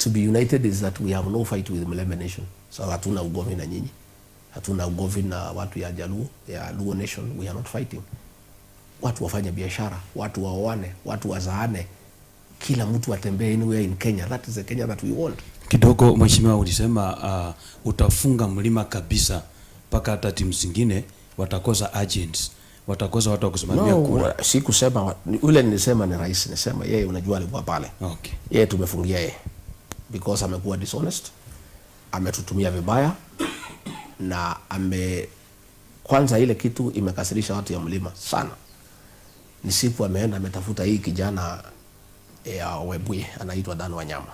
to be united is that we have no fight with Mlembe Nation. So hatuna ugomvi na nyinyi, hatuna ugomvi na watu ya Jaluo, ya Luo Nation. We are not fighting. Watu wafanya biashara, watu waoane, watu wazaane, kila mtu atembee anywhere in Kenya. That is the Kenya that we want. Kidogo mheshimiwa, ulisema utafunga mlima kabisa mpaka hata timu zingine watakosa agents, watakosa watu wa kusimamia kura. Si kusema ule nilisema ni rais, nisema yeye, unajua alikuwa pale. Okay. Yeye tumefungia yeye because amekuwa dishonest, ametutumia vibaya, na kwanza ile kitu imekasirisha watu ya mlima sana. Ni siku ameenda ametafuta hii kijana ya Webuye anaitwa Dan Wanyama.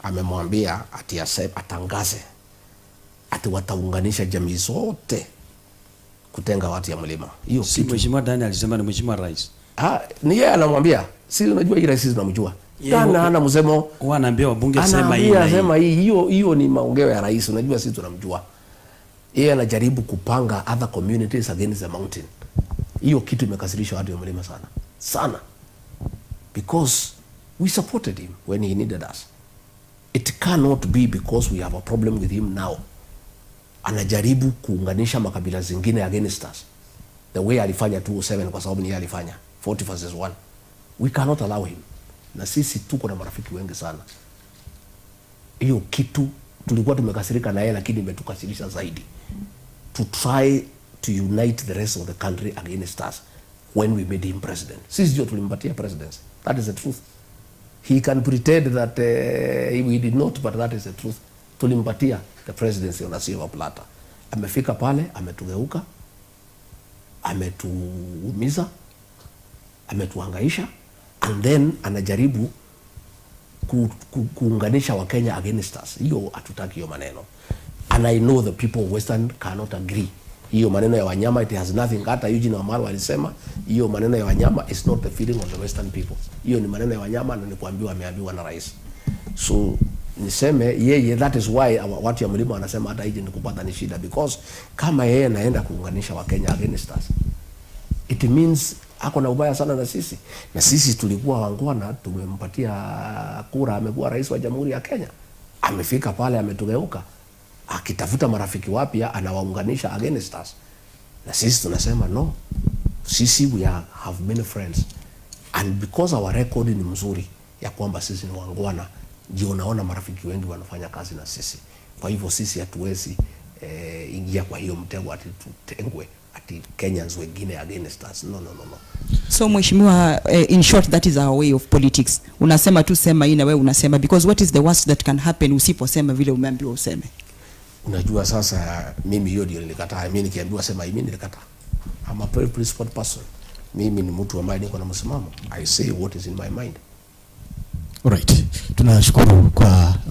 Amemwambia ati atangaze ati wataunganisha jamii zote kutenga watu ya mlima. Hiyo si mheshimiwa Dan alisema, ni mheshimiwa rais. Ni yeye anamwambia. Si unajua hii rais tunamjua. Dan hana msemo. Wanaambia wabunge sema hii. Anasema hiyo ni maongeo ya rais. Unajua sisi tunamjua. Yeye anajaribu kupanga other communities against the mountain. Hiyo kitu imekasirisha watu ya mlima sana. Sana. Because we supported him when he needed us. It cannot be because we have a problem with him now. Anajaribu kuunganisha makabila zingine against us. The way alifanya 207 kwa sababu ni yeye alifanya 40 versus 1. We cannot allow him. Na sisi tuko na marafiki wengi sana. Hiyo kitu tulikuwa tumekasirika na yeye, lakini imetukasirisha zaidi. To try to unite the rest of the country against us when we made him president. Sisi ndio tulimpatia presidency. That is the truth. He can pretend that we did not, but that is the truth. Tulimpatia the presidency on a silver platter. Amefika pale, ametugeuka, ametuumiza, ametuhangaisha, and then anajaribu kuunganisha wa Kenya against us. Hiyo hatutaki hiyo maneno. And I know the people of Western cannot agree. Hiyo maneno ya Wanyama, it has nothing. Hata Eugene Wamalwa alisema hiyo maneno ya Wanyama is not the feeling of the Western people. Hiyo ni maneno ya Wanyama, na nikuambiwa ameambiwa na rais. So niseme yeye, that is why watu ya mlima wanasema hata Eugene kupata ni shida, because kama yeye anaenda kuunganisha wa Kenya against us, it means ako na ubaya sana na sisi. Na sisi tulikuwa wangwana, tumempatia kura, amekuwa rais wa Jamhuri ya Kenya. Amefika pale ametugeuka, akitafuta marafiki wapya anawaunganisha against us. Na sisi tunasema no. Sisi have many friends, and because our record ni mzuri ya kwamba sisi ni wangwana, ndio unaona marafiki wengi wanafanya kazi na sisi. Kwa hivyo sisi hatuwezi ingia kwa hiyo mtego ati tutengwe ati Kenyans wengine against us. No. So mheshimiwa, in short, that is our way of politics. Unasema tu sema hii na wewe unasema, because what is the worst that can happen usiposema vile umeambiwa useme? Unajua sasa mimi hiyo ndio nilikataa. Mimi nikiambiwa sema mimi nilikataa. I'm a very principled person. Mimi ni mtu ambaye niko na msimamo. I say what is in my mind. Alright. Tunashukuru kwa